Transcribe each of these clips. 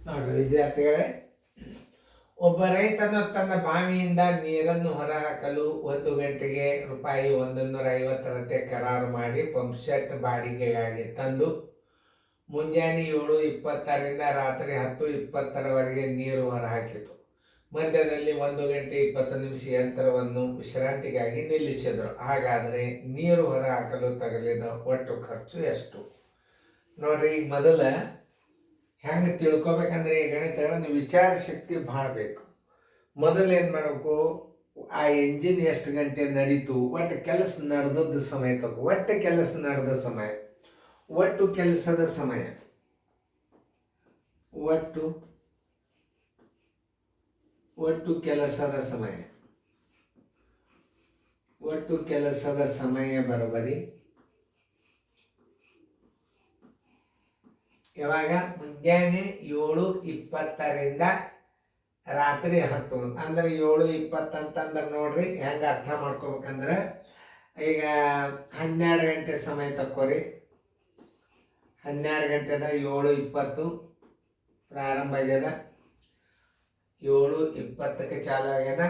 ನೋಡ್ರಿ ವಿದ್ಯಾರ್ಥಿಗಳೇ, ಒಬ್ಬ ರೈತನು ತನ್ನ ಬಾವಿಯಿಂದ ನೀರನ್ನು ಹೊರಹಾಕಲು 1 ಗಂಟೆಗೆ ರೂಪಾಯಿ 150ರಂತೆ ಕರಾರು ಮಾಡಿ ಪಂಪ್ಸೆಟ್ ಬಾಡಿಗೆಗಾಗಿ ತಂದು ಮುಂಜಾನೆ 7:20ರಿಂದ ರಾತ್ರಿ 10:20ರವರೆಗೆ ನೀರು ಹೊರಹಾಕಿತು. ಮಧ್ಯದಲ್ಲಿ 1 ಗಂಟೆ 20 ನಿಮಿಷ ಯಂತ್ರವನ್ನು ವಿಶ್ರಾಂತಿಗಾಗಿ ನಿಲ್ಲಿಸಿದರು. ಹಾಗಾದರೆ ನೀರು ಹೊರಹಾಕಲು ತಗಲಿದ ಒಟ್ಟು ಖರ್ಚು ಎಷ್ಟು? ನೋಡ್ರಿ, ಈಗ ಮೊದಲ ಹೆಂಗೆ ತಿಳ್ಕೊಬೇಕಂದ್ರೆ ಈ ಗಣಿತಗಳನ್ನು ವಿಚಾರ ಶಕ್ತಿ ಭಾಳ ಬೇಕು. ಮೊದಲು ಏನು ಮಾಡಬೇಕು, ಆ ಎಂಜಿನ್ ಎಷ್ಟು ಗಂಟೆ ನಡೀತು, ಒಟ್ಟು ಕೆಲಸ ನಡೆದದ್ದು ಸಮಯ ತಗೋ. ಒಟ್ಟು ಕೆಲಸ ನಡೆದ ಸಮಯ, ಒಟ್ಟು ಕೆಲಸದ ಸಮಯ, ಒಟ್ಟು ಕೆಲಸದ ಸಮಯ, ಒಟ್ಟು ಕೆಲಸದ ಸಮಯ ಬರೋಬರಿ ಯಾವಾಗ ಮುಂಜಾನೆ 7:20ರಿಂದ ರಾತ್ರಿ 10 ಅಂದ್ರೆ 7:20 ಅಂತಂದ್ರೆ ನೋಡ್ರಿ ಹೆಂಗೆ ಅರ್ಥ ಮಾಡ್ಕೋಬೇಕಂದ್ರೆ, ಈಗ 12 ಗಂಟೆ ಸಮಯ ತಕ್ಕೋರಿ. 12 ಗಂಟೆದ 7:20 ಪ್ರಾರಂಭ ಆಗ್ಯದ, 7:20ಕ್ಕೆ ಚಾಲು ಆಗ್ಯದ.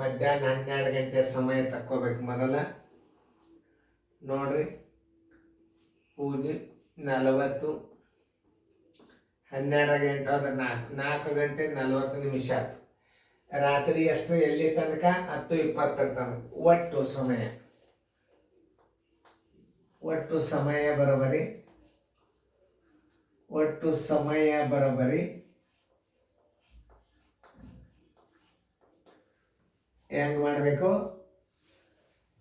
ಮಧ್ಯಾಹ್ನ 12 ಗಂಟೆ ಸಮಯ ತಕ್ಕೋಬೇಕು ಮೊದಲ. ನೋಡ್ರಿ, ಪೂಜೆ 40, 12 ಗಂಟೆ ಹೋದ್ರೆ 4 ಗಂಟೆ 40 ನಿಮಿಷ ಆಯ್ತು. ರಾತ್ರಿ ಎಷ್ಟು ಎಲ್ಲಿ ತನಕ? 10:20 ತನಕ. ಒಟ್ಟು ಸಮಯ ಬರೋಬರಿ ಹೆಂಗ್ ಮಾಡಬೇಕು?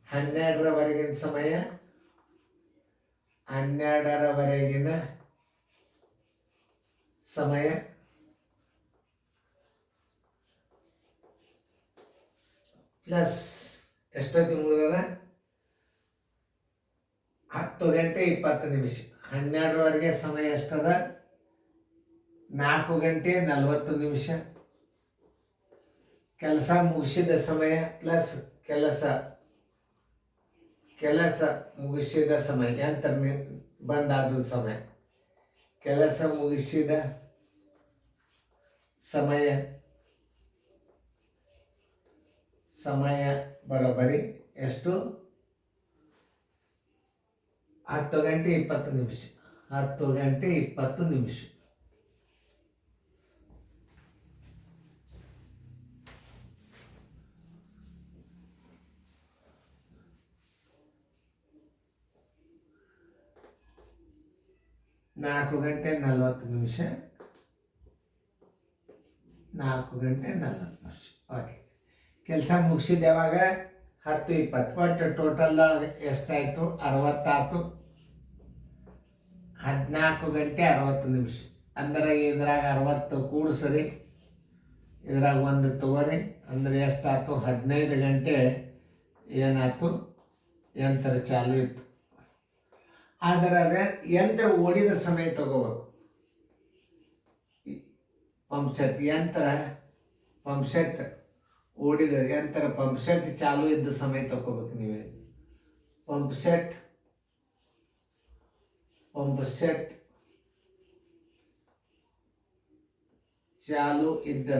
12ರವರೆಗಿನ ಸಮಯ, 12ರವರೆಗಿನ ಸಮಯ ಪ್ಲಸ್ ಎಷ್ಟೊತ್ತಿ ಮುಗಿದದ? 10 ಗಂಟೆ 20 ನಿಮಿಷ. 12ರವರೆಗೆ ಸಮಯ ಎಷ್ಟದ? 4 ಗಂಟೆ 40 ನಿಮಿಷ. ಕೆಲಸ ಮುಗಿಸಿದ ಸಮಯ ಪ್ಲಸ್ ಕೆಲಸ ಮುಗಿಸಿದ ಸಮಯ, ಯಂತ್ರ ಬಂದಾದ ಸಮಯ, ಕೆಲಸ ಮುಗಿಸಿದ ಸಮಯ ಬರೋಬರಿ ಎಷ್ಟು? 10 ಗಂಟೆ 20 ನಿಮಿಷ. 10 ಗಂಟೆ 20 ನಿಮಿಷ. ನಾಲ್ಕು ಗಂಟೆ 40 ನಿಮಿಷ. 4 ಗಂಟೆ 40 ನಿಮಿಷ. ಓಕೆ. ಕೆಲಸ ಮುಗಿಸಿದ ಯಾವಾಗ? 10:20. ಒಟ್ಟು ಟೋಟಲ್ದೊಳಗೆ ಎಷ್ಟಾಯಿತು? 60 ಆಯ್ತು. 14 ಗಂಟೆ 60 ನಿಮಿಷ. ಅಂದ್ರೆ ಇದ್ರಾಗ 60 ಕೂಡಿಸ್ರಿ, ಇದ್ರಾಗ 1 ತಗೋರಿ, ಅಂದ್ರೆ ಎಷ್ಟಾಯ್ತು? 15 ಗಂಟೆ ಏನಾಯ್ತು? ಯಂತ್ರ ಚಾಲು ಇತ್ತು. ಆದರೆ ಯಂತ್ರ ಓಡಿದ ಸಮಯ ತಗೋಬೇಕು. ಪಂಪ್ಸೆಟ್ ಓಡಿದ ಯಂತ್ರ, ಪಂಪ್ಸೆಟ್ ಚಾಲು ಇದ್ದ ಸಮಯ ತಗೋಬೇಕು ನೀವೇ. ಪಂಪ್ಸೆಟ್ ಚಾಲು ಇದ್ದ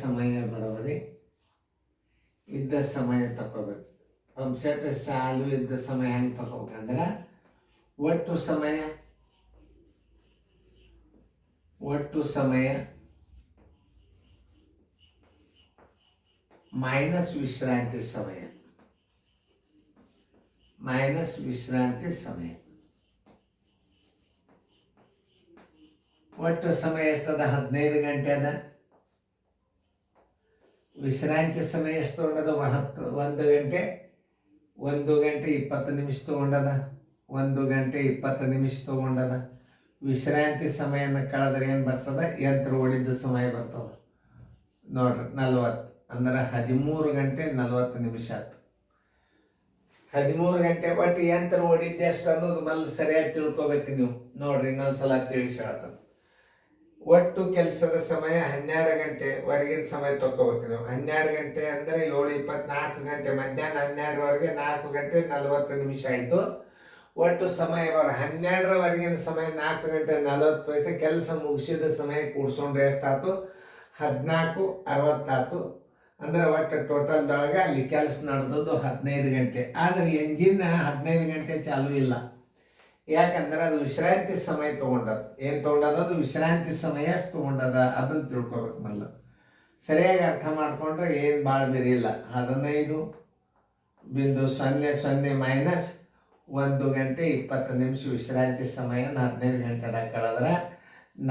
ಸಮಯ ಬರೋಬರಿ ಇದ್ದ ಸಮಯ ತಗೋಬೇಕು. ಪಂಪ್ಸೆಟ್ ಚಾಲು ಇದ್ದ ಸಮಯ ಹೆಂಗೆ ತಗೋಬೇಕಂದ್ರೆ, ಒಟ್ಟು ಸಮಯ ಮೈನಸ್ ವಿಶ್ರಾಂತಿ ಸಮಯ. ಒಟ್ಟು ಸಮಯ ಎಷ್ಟದ? 15 ಗಂಟೆ ಅದ. ವಿಶ್ರಾಂತಿ ಸಮಯ ಎಷ್ಟು ತೊಗೊಂಡದ? 1 ಗಂಟೆ 20 ನಿಮಿಷ ತೊಗೊಂಡದ. 1 ಗಂಟೆ 20 ನಿಮಿಷ ತೊಗೊಂಡದ. ವಿಶ್ರಾಂತಿ ಸಮಯನ ಕಳೆದ್ರೆ ಏನು ಬರ್ತದ? ಯಂತ್ರ ಓಡಿದ್ದ ಸಮಯ ಬರ್ತದ. ನೋಡ್ರಿ, 40 ಅಂದ್ರೆ 13 ಗಂಟೆ 40 ನಿಮಿಷ ಆಯ್ತು. 13 ಗಂಟೆ. ಒಟ್ಟು ಯಂತ್ರ ಓಡಿದ್ದೆ ಎಷ್ಟು ಅನ್ನೋದು ಮೊದಲು ಸರಿಯಾಗಿ ತಿಳ್ಕೊಬೇಕು ನೀವು. ನೋಡ್ರಿ, ಇನ್ನೊಂದ್ಸಲ ತಿಳಿಸಿ ಹೇಳ್ತಾನೆ. ಒಟ್ಟು ಕೆಲಸದ ಸಮಯ 12 ಗಂಟೆವರೆಗಿನ ಸಮಯ ತಗೋಬೇಕು ನೀವು. 12 ಗಂಟೆ ಅಂದರೆ 7:20, 4 ಗಂಟೆ, ಮಧ್ಯಾಹ್ನ 12ರವರೆಗೆ 4 ಗಂಟೆ 40 ನಿಮಿಷ ಆಯಿತು. ಒಟ್ಟು ಸಮಯ ಬರ 12ರವರೆಗಿನ ಸಮಯ 4 ಗಂಟೆ 40 ಕೆಲಸ ಮುಗಿಸಿದ ಸಮಯ ಕೂಡ್ಸ್ಕೊಂಡ್ರೆ ಎಷ್ಟಾಯ್ತು 14:60 ಅಂದ್ರೆ ಒಟ್ಟು ಟೋಟಲ್ದೊಳಗೆ ಅಲ್ಲಿ ಕೆಲಸ ನಡೆದದ್ದು 15 ಗಂಟೆ. ಆದರೆ ಎಂಜಿನ್ 15 ಗಂಟೆ ಚಾಲೂ ಇಲ್ಲ, ಯಾಕಂದ್ರೆ ಅದು ವಿಶ್ರಾಂತಿ ಸಮಯ ತೊಗೊಂಡದ. ಏನು ತೊಗೊಂಡದ? ಅದು ವಿಶ್ರಾಂತಿ ಸಮಯ ತೊಗೊಂಡದ. ಅದನ್ನು ತಿಳ್ಕೊಬೇಕು. ಮಲ್ಲ ಸರಿಯಾಗಿ ಅರ್ಥ ಮಾಡಿಕೊಂಡ್ರೆ ಏನು ಭಾಳ ಬೇರೆ ಇಲ್ಲ. 15.00 ಮೈನಸ್ 1 ಗಂಟೆ 20 ನಿಮಿಷ ವಿಶ್ರಾಂತಿ ಸಮಯ 15 ಗಂಟೆದಾಗ ಕಳೆದ್ರೆ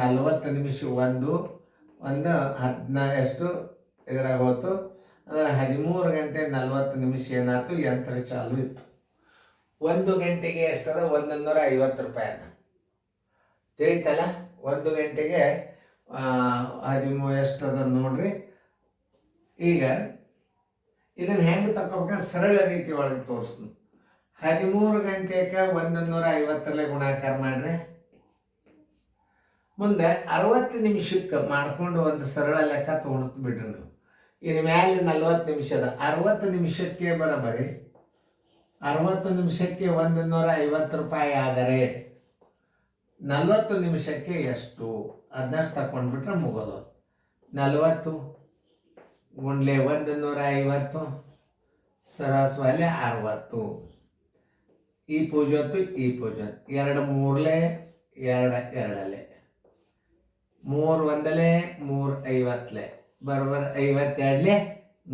40 ನಿಮಿಷ 1 ಎಷ್ಟು ಇದ್ರಾಗ ಹೋಯ್ತು ಅಂದ್ರೆ 13 ಗಂಟೆ 40 ನಿಮಿಷ ಏನಾಯ್ತು, ಯಂತ್ರ ಚಾಲು ಇತ್ತು. 1 ಗಂಟೆಗೆ ಎಷ್ಟದ? 150 ರೂಪಾಯಿ ಅದ. ತಿಳಿತಲ್ಲ? 1 ಗಂಟೆಗೆ 13 ಎಷ್ಟದ ನೋಡ್ರಿ. ಈಗ ಇದನ್ನು ಹೆಂಗೆ ತಗೋಬೇಕಂದ್ರೆ ಸರಳ ರೀತಿ ಒಳಗೆ ತೋರಿಸ್ತೀನಿ. 13 ಗಂಟೆಗೆ 150 ಗುಣಾಕಾರ ಮಾಡ್ರಿ. ಮುಂದೆ 60 ನಿಮಿಷಕ್ಕೆ ಮಾಡ್ಕೊಂಡು ಒಂದು ಸರಳ ಲೆಕ್ಕ ತೊಗೊಂಡು ಬಿಡ್ರಿ ನೀವು. ಇನ್ನು ಮ್ಯಾಲೆ 40 ನಿಮಿಷದ 60 ನಿಮಿಷಕ್ಕೆ ಬರಬರಿ 60 ನಿಮಿಷಕ್ಕೆ 150 ರೂಪಾಯಿ ಆದರೆ 40 ನಿಮಿಷಕ್ಕೆ ಎಷ್ಟು ಅದನ್ನಷ್ಟು ತಗೊಂಡ್ಬಿಟ್ರೆ ಮುಗೋದು. 40 ಗುಂಡ್ಲೆ 150 ಸರಾಸರಿ 60. ಈ ಪೂಜೊತ್ತು ಈ ಪೂಜೊತ್ತು 2 ಮೂರ್ಲೆ 2 ಎರಡಲೆ 3 ಒಂದಲೆ 3 50ಲೆ ಬರೋಬ್ಬರ 52ಲೆ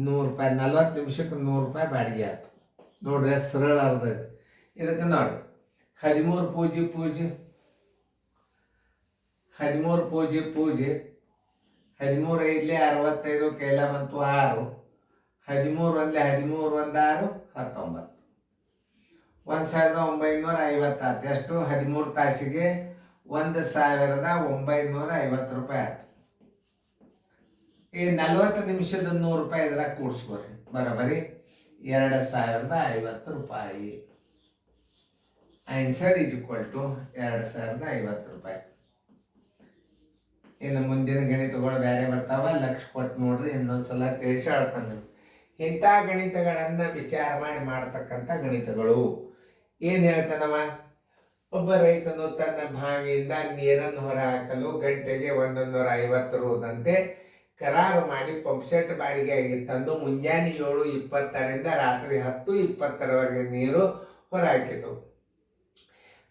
100 ರೂಪಾಯಿ. 40 ನಿಮಿಷಕ್ಕೆ 100 ರೂಪಾಯಿ ಬಾಡಿಗೆ ಆಯ್ತು. ನೋಡ್ರಿ ಸರಳ ಅರ್ಧ. ಇದಕ್ಕೆ ನೋಡ್ರಿ 13 ಪೂಜೆ 13 ಪೂಜೆ 13 5ಲೆ 65 ಕೈಲ ಬಂತು 6. 13 ಒಂದ್ಲೆ 13 1 6 19. 1950 ಆಯ್ತು. ಎಷ್ಟು? 13 ತಾಸಿಗೆ 1950 ರೂಪಾಯಿ ಆಯ್ತು. ಈ 40 ನಿಮಿಷದ 100 ರೂಪಾಯಿ ಇದ್ರಾಗ ಕೂಡಿಸ್ಕೊರಿ. ಬರೋಬರಿ 2050 ರೂಪಾಯಿ. ಆನ್ಸರ್ ಈಸ್ ಈಕ್ವಲ್ ಟು 2050 ರೂಪಾಯಿ. ಇನ್ನು ಮುಂದಿನ ಗಣಿತಗಳು ಬೇರೆ ಬರ್ತಾವ, ಲಕ್ಷ ಕೊಟ್ಟು ನೋಡ್ರಿ. ಇನ್ನೊಂದ್ಸಲ ತಿಳಿಸಿ ಹೇಳ್ತಾನೆ. ಇಂಥ ಗಣಿತಗಳನ್ನು ವಿಚಾರ ಮಾಡಿ ಮಾಡ್ತಕ್ಕಂಥ ಗಣಿತಗಳು. ಏನು ಹೇಳ್ತಾನವ? ಒಬ್ಬ ರೈತನು ತನ್ನ ಬಾವಿಯಿಂದ ನೀರನ್ನು ಹೊರಹಾಕಲು ಗಂಟೆಗೆ 150 ರುದಂತೆ ಕರಾರು ಮಾಡಿ ಪಂಪ್ಸೆಟ್ ಬಾಡಿಗೆಯಾಗಿ ತಂದು ಮುಂಜಾನೆ 7:20ರಿಂದ ರಾತ್ರಿ 10:20ರವರೆಗೆ ನೀರು ಹೊರಹಾಕಿತು.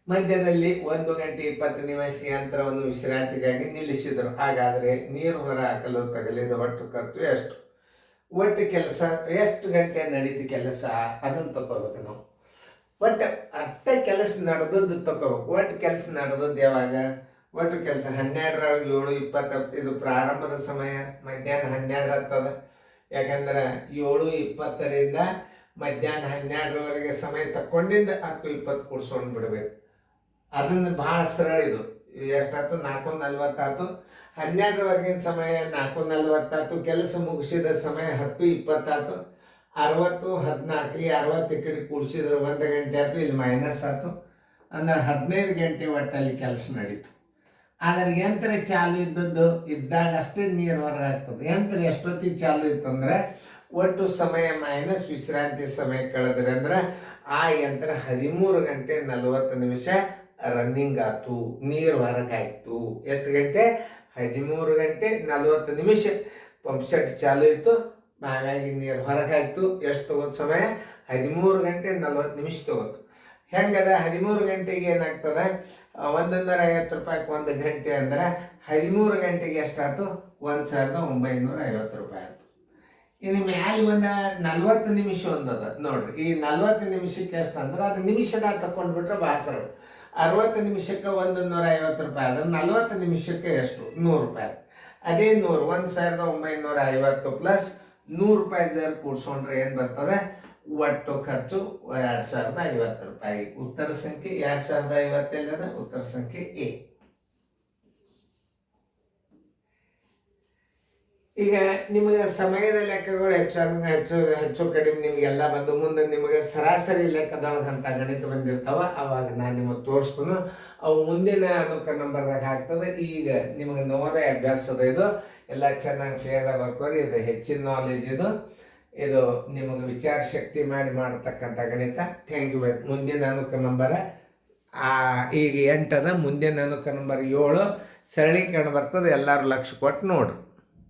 ಮಧ್ಯದಲ್ಲಿ 1 ಗಂಟೆ 20 ನಿಮಿಷ ಯಂತ್ರವನ್ನು ವಿಶ್ರಾಂತಿಗಾಗಿ ನಿಲ್ಲಿಸಿದರು. ಹಾಗಾದರೆ ನೀರು ಹೊರಹಾಕಲು ತಗಲಿದ ಒಟ್ಟು ಖರ್ಚು ಎಷ್ಟು? ಒಟ್ಟು ಕೆಲಸ ಎಷ್ಟು ಗಂಟೆ ನಡೀತು ಕೆಲಸ ಅದನ್ನು ತಗೋಬೇಕು ನಾವು. ಒಟ್ಟು ಅಟ್ಟ ಕೆಲಸ ನಡೆದದ್ದು ತಗೋಬೇಕು. ಒಟ್ಟು ಕೆಲಸ ನಡೆದದ್ದು ಯಾವಾಗ? ಒಟ್ಟು ಕೆಲಸ 12ರೊಳಗೆ 7:20 ಇದು ಪ್ರಾರಂಭದ ಸಮಯ. ಮಧ್ಯಾಹ್ನ 12 ಹತ್ತದ. ಯಾಕಂದ್ರೆ 7:20ರಿಂದ ಮಧ್ಯಾಹ್ನ 12ರವರೆಗೆ ಸಮಯ ತಕ್ಕೊಂಡಿಂದ 10:20 ಕೂಡ್ಸ್ಕೊಂಡು ಬಿಡ್ಬೇಕು. ಅದನ್ನು ಭಾಳ ಸರಳ. ಇದು ಎಷ್ಟಾಯ್ತು? 4:40 ಆಯ್ತು. 12ರವರೆಗಿನ ಸಮಯ 4:40 ಕೆಲಸ ಮುಗಿಸಿದ ಸಮಯ 10:20 ಆಯ್ತು. 60 14 ಈ 60 ಕಡೆ ಕೂಡಿಸಿದ್ರೆ 1 ಗಂಟೆ ಆಯ್ತು. ಇಲ್ಲಿ ಮೈನಸ್ ಆಯ್ತು. ಅಂದ್ರೆ 15 ಗಂಟೆ ಒಟ್ಟಲ್ಲಿ ಕೆಲಸ ನಡೀತು. ಆದರೆ ಯಂತ್ರ ಚಾಲು ಇದ್ದಾಗ ಅಷ್ಟೇ ನೀರು ಹೊರಗಾಗ್ತದೆ. ಯಂತ್ರ ಎಷ್ಟೊತ್ತಿಗೆ ಚಾಲು ಇತ್ತಂದ್ರೆ ಒಟ್ಟು ಸಮಯ ಮೈನಸ್ ವಿಶ್ರಾಂತಿ ಸಮಯ ಕಳೆದ್ರೆ ಅಂದ್ರೆ ಆ ಯಂತ್ರ 13 ಗಂಟೆ 40 ನಿಮಿಷ ರನ್ನಿಂಗ್ ಆಯ್ತು, ನೀರು ಹೊರಗಾಯ್ತು. ಎಷ್ಟು ಗಂಟೆ? 13 ಗಂಟೆ 40 ನಿಮಿಷ ಪಂಪ್ ಸೆಟ್ ಚಾಲು ಇತ್ತು, ಬಾವಿಯಾಗಿ ನೀರು ಹೊರಗಾಯ್ತು. ಎಷ್ಟು ತಗೋದು ಸಮಯ? 13 ಗಂಟೆ 40 ನಿಮಿಷ ತಗೋತು. ಹೆಂಗದ? 13 ಗಂಟೆಗೆ ಏನಾಗ್ತದೆ? 150 ರೂಪಾಯಿಗೆ 1 ಗಂಟೆ ಅಂದ್ರೆ 13 ಗಂಟೆಗೆ ಎಷ್ಟಾಯ್ತು? 1950 ರೂಪಾಯಿ ಆಯ್ತು. ಇನ್ನು ಮ್ಯಾಲೆ 40 ನಿಮಿಷ ಒಂದದ ನೋಡ್ರಿ. ಈ 40 ನಿಮಿಷಕ್ಕೆ ಎಷ್ಟು ಅಂದ್ರೆ ಅದು ನಿಮಿಷದಾಗ ತಕೊಂಡ್ಬಿಟ್ರೆ ಭಾಳ ಸರಳ. 60 ನಿಮಿಷಕ್ಕೆ 150 ರೂಪಾಯಿ ಅದ. 40 ನಿಮಿಷಕ್ಕೆ ಎಷ್ಟು? 100 ರೂಪಾಯಿ. ಅದೇ 100 1950 ಪ್ಲಸ್ 100 ರೂಪಾಯಿ ಜರ್ ಕೂಡ್ಸ್ಕೊಂಡ್ರೆ ಏನು ಬರ್ತದೆ? ಒಟ್ಟು ಖರ್ಚು 2050 ರೂಪಾಯಿ. ಉತ್ತರ ಸಂಖ್ಯೆ 2050 ಎಲ್ಲದ? ಉತ್ತರ ಸಂಖ್ಯೆ ಎ. ಈಗ ನಿಮಗೆ ಸಮಯದ ಲೆಕ್ಕಗಳು ಹೆಚ್ಚು ಕಡಿಮೆ ನಿಮಗೆಲ್ಲ ಬಂದು ಮುಂದೆ ನಿಮಗೆ ಸರಾಸರಿ ಲೆಕ್ಕದೊಳಗೆ ಅಂತ ಗಣಿತ ಬಂದಿರ್ತಾವ. ಅವಾಗ ನಾನು ನಿಮಗೆ ತೋರಿಸ್ತೀನಿ. ಅವು ಮುಂದಿನ ಅನುಕ ನಂಬರ್ದಾಗ ಆಗ್ತದೆ. ಈಗ ನಿಮಗೆ ನವೋದಯ ಅಭ್ಯಾಸದ ಇದು ಎಲ್ಲ ಚೆನ್ನಾಗಿ ಫೇರ್ದಾಗ ಬರ್ಕೋರಿ. ಇದು ಹೆಚ್ಚಿನ ನಾಲೆಜ್. ಇದು ನಿಮಗೆ ವಿಚಾರ ಶಕ್ತಿ ಮಾಡಿ ಮಾಡತಕ್ಕಂಥ ಗಣಿತ. Thank you. ಮುಂದಿನ ಅನುಕ ನಂಬರ ಈಗ 8 ಅದ, ಮುಂದೆ ನನಗೆ ನಂಬರ್ 7 ಸರಳೀಕರಣ ಬರ್ತದೆ. ಎಲ್ಲರೂ ಲಕ್ಷ ಕೊಟ್ಟು ನೋಡ್ರಿ.